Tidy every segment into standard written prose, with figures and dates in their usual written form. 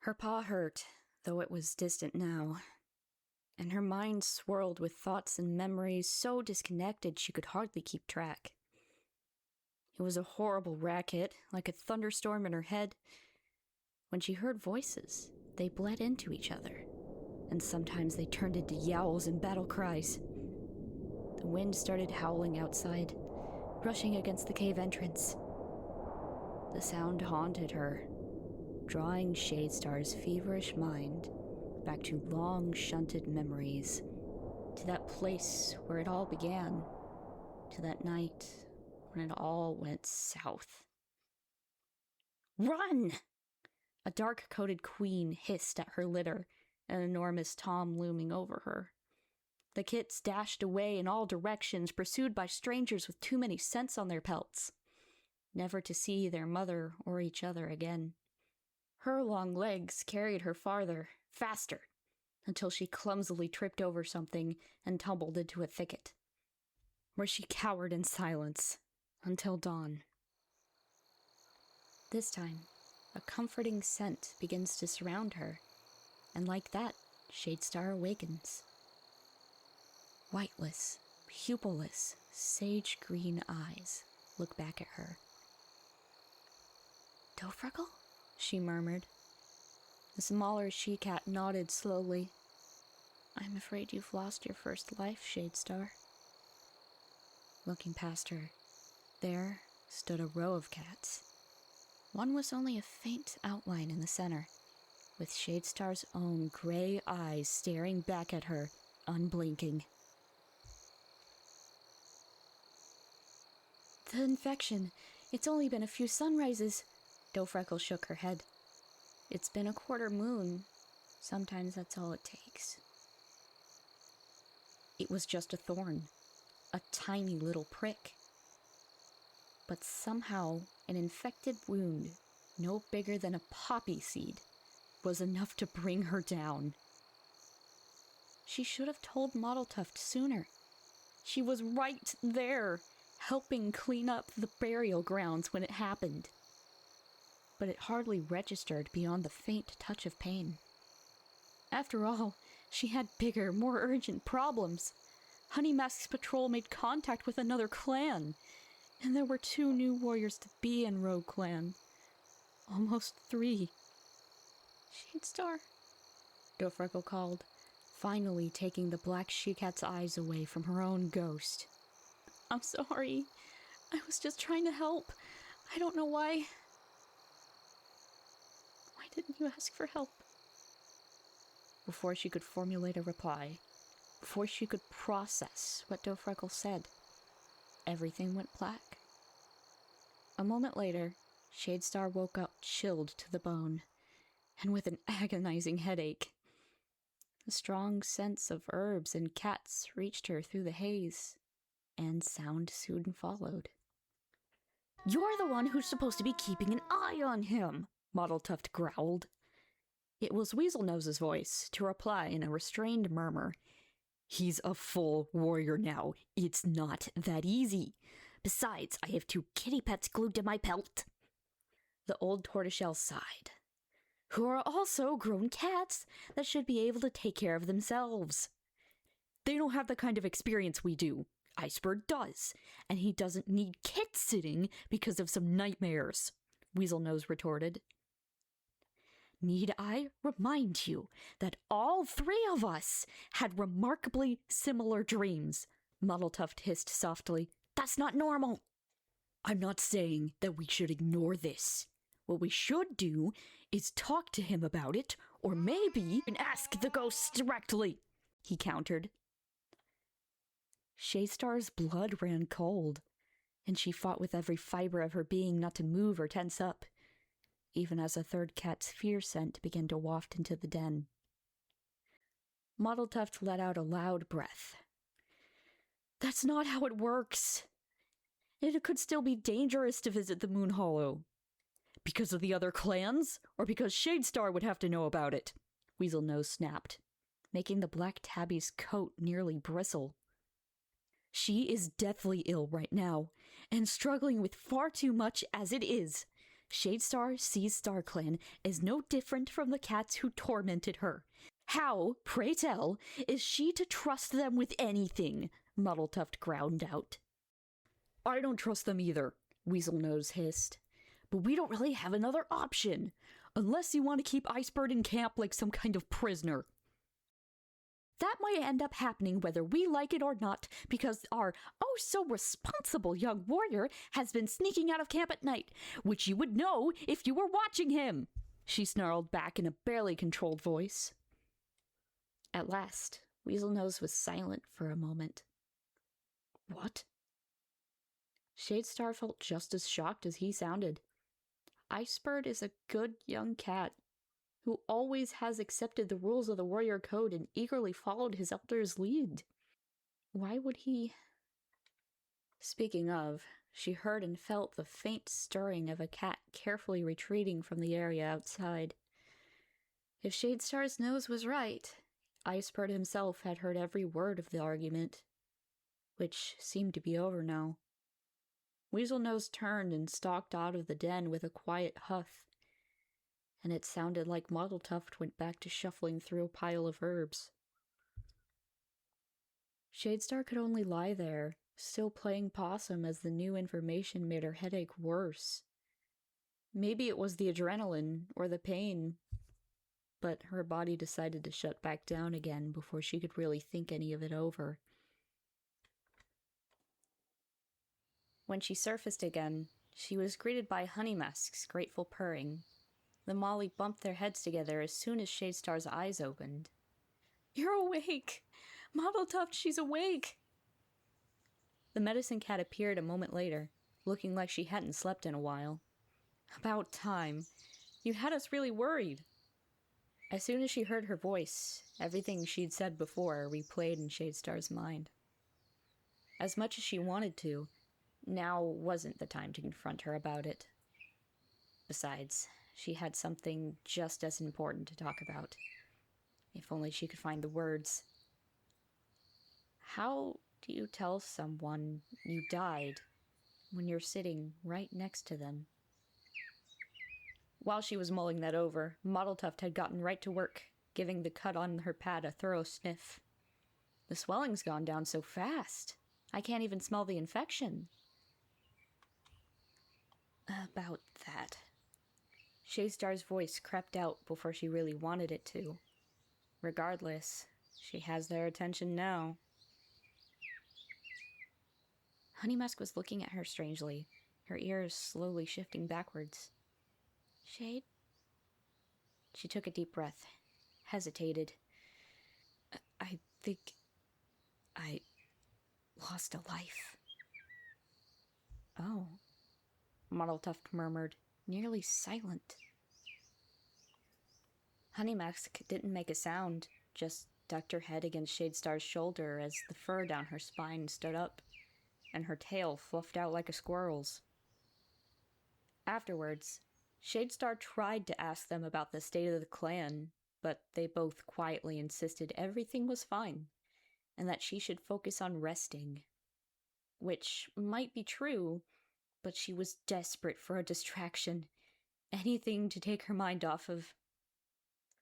Her paw hurt, though it was distant now, and her mind swirled with thoughts and memories so disconnected she could hardly keep track. It was a horrible racket, like a thunderstorm in her head. When she heard voices, they bled into each other, and sometimes they turned into yowls and battle cries. The wind started howling outside, brushing against the cave entrance. The sound haunted her, drawing Shadestar's feverish mind back to long shunted memories, to that place where it all began, to that night when it all went south. "Run!" A dark-coated queen hissed at her litter, an enormous tom looming over her. The kits dashed away in all directions, pursued by strangers with too many scents on their pelts, never to see their mother or each other again. Her long legs carried her farther, faster, until she clumsily tripped over something and tumbled into a thicket, where she cowered in silence until dawn. This time, a comforting scent begins to surround her, and like that, Shadestar awakens. Whiteless, pupilless, sage-green eyes look back at her. "Dofreckle?" she murmured. The smaller she-cat nodded slowly. "I'm afraid you've lost your first life, Shadestar." Looking past her, there stood a row of cats. One was only a faint outline in the center, with Shadestar's own gray eyes staring back at her, unblinking. "The infection. It's only been a few sunrises." Dofreckle shook her head. "It's been a quarter moon. Sometimes that's all it takes." It was just a thorn, a tiny little prick. But somehow, an infected wound, no bigger than a poppy seed, was enough to bring her down. She should have told Mottletuft sooner. She was right there, helping clean up the burial grounds when it happened. But it hardly registered beyond the faint touch of pain. After all, she had bigger, more urgent problems. Honeymask's patrol made contact with another clan, and there were 2 new warriors to be in Rogue Clan. Almost 3. "Shadestar," Dofreckle called, finally taking the black she-cat's eyes away from her own ghost. "I'm sorry. I was just trying to help. I don't know why. Why didn't you ask for help?" Before she could formulate a reply, before she could process what Dofreckle said, everything went black. A moment later, Shadestar woke up chilled to the bone, and with an agonizing headache. A strong sense of herbs and cats reached her through the haze, and sound soon followed. "You're the one who's supposed to be keeping an eye on him," Mottletuft growled. It was Weaselnose's voice, to reply in a restrained murmur. "He's a full warrior now. It's not that easy. Besides, I have 2 kitty pets glued to my pelt." The old tortoiseshell sighed. "Who are also grown cats that should be able to take care of themselves. They don't have the kind of experience we do. Icebird does, and he doesn't need kit-sitting because of some nightmares," Weaselnose retorted. "Need I remind you that all 3 of us had remarkably similar dreams?" Mottletuft hissed softly. "That's not normal." "I'm not saying that we should ignore this. What we should do is talk to him about it, or maybe ask the ghosts directly," he countered. Shadestar's blood ran cold, and she fought with every fiber of her being not to move or tense up, even as a third cat's fear scent began to waft into the den. Mottletuft let out a loud breath. "That's not how it works. It could still be dangerous to visit the Moon Hollow. Because of the other clans, or because Shadestar would have to know about it?" Weaselnose snapped, making the black tabby's coat nearly bristle. "She is deathly ill right now, and struggling with far too much as it is. Shadestar sees StarClan as no different from the cats who tormented her. How, pray tell, is she to trust them with anything? Muddletuft ground out. I don't trust them either, Weaselnose hissed. But we don't really have another option, unless you want to keep Icebird in camp like some kind of prisoner. That might end up happening whether we like it or not, because our oh-so-responsible young warrior has been sneaking out of camp at night, which you would know if you were watching him, she snarled back in a barely controlled voice. At last, Weaselnose was silent for a moment. What? Shadestar felt just as shocked as he sounded. Icebird is a good young cat who always has accepted the rules of the warrior code and eagerly followed his elder's lead. Why would he... Speaking of, she heard and felt the faint stirring of a cat carefully retreating from the area outside. If Shadestar's nose was right, Icebird himself had heard every word of the argument, which seemed to be over now. Weaselnose turned and stalked out of the den with a quiet huff, and it sounded like Muddletuft went back to shuffling through a pile of herbs. Shadestar could only lie there, still playing possum as the new information made her headache worse. Maybe it was the adrenaline or the pain, but her body decided to shut back down again before she could really think any of it over. When she surfaced again, she was greeted by Honeymask's grateful purring. The Molly bumped their heads together as soon as Shadestar's eyes opened. You're awake! Muddletuft, she's awake! The medicine cat appeared a moment later, looking like she hadn't slept in a while. About time. You had us really worried. As soon as she heard her voice, everything she'd said before replayed in Shadestar's mind. As much as she wanted to, now wasn't the time to confront her about it. Besides, she had something just as important to talk about. If only she could find the words. How do you tell someone you died when you're sitting right next to them? While she was mulling that over, Muddletuft had gotten right to work, giving the cut on her pad a thorough sniff. The swelling's gone down so fast. I can't even smell the infection. About that. Shadestar's voice crept out before she really wanted it to. Regardless, she has their attention now. Honeymask was looking at her strangely, her ears slowly shifting backwards. Shade? She took a deep breath, hesitated. I think I lost a life. Oh, Muddletuft murmured, nearly silent. Honeymask didn't make a sound, just ducked her head against Shadestar's shoulder as the fur down her spine stood up, and her tail fluffed out like a squirrel's. Afterwards, Shadestar tried to ask them about the state of the clan, but they both quietly insisted everything was fine, and that she should focus on resting. Which might be true, but she was desperate for a distraction, anything to take her mind off of.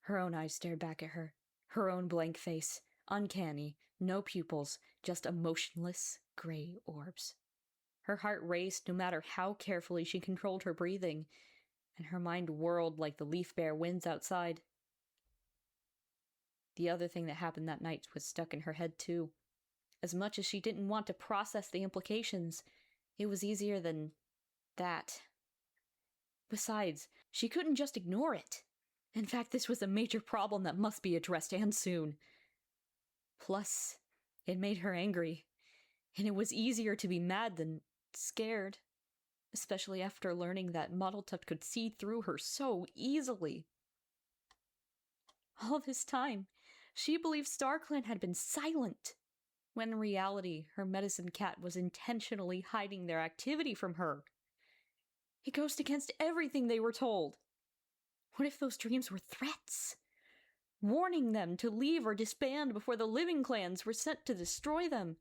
Her own eyes stared back at her, her own blank face, uncanny, no pupils, just emotionless gray orbs. Her heart raced no matter how carefully she controlled her breathing, and her mind whirled like the leaf-bare winds outside. The other thing that happened that night was stuck in her head too. As much as she didn't want to process the implications, it was easier than that. Besides, she couldn't just ignore it. In fact, this was a major problem that must be addressed, and soon. Plus, it made her angry, and it was easier to be mad than scared, especially after learning that Muddletuft could see through her so easily. All this time, she believed StarClan had been silent, when in reality, her medicine cat was intentionally hiding their activity from her. It goes against everything they were told. What if those dreams were threats? Warning them to leave or disband before the living clans were sent to destroy them?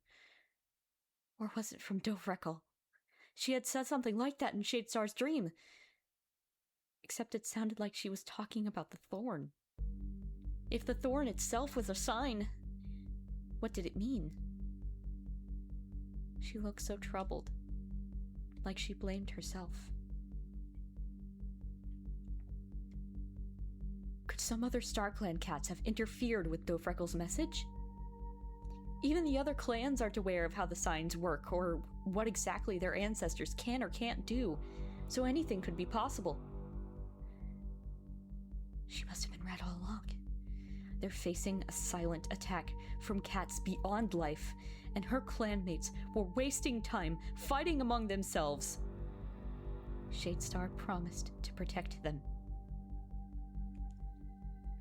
Or was it from Dovrekel? She had said something like that in Shadestar's dream. except it sounded like she was talking about the thorn. If the thorn itself was a sign, what did it mean? She looked so troubled, like she blamed herself. Could some other StarClan cats have interfered with Dofreckle's message? Even the other clans aren't aware of how the signs work or what exactly their ancestors can or can't do, so anything could be possible. She must have been right all along. They're facing a silent attack from cats beyond life, and her clanmates were wasting time fighting among themselves. Shadestar promised to protect them.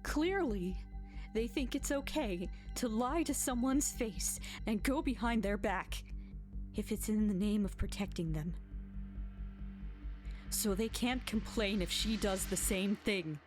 Clearly, they think it's okay to lie to someone's face and go behind their back if it's in the name of protecting them. So they can't complain if she does the same thing.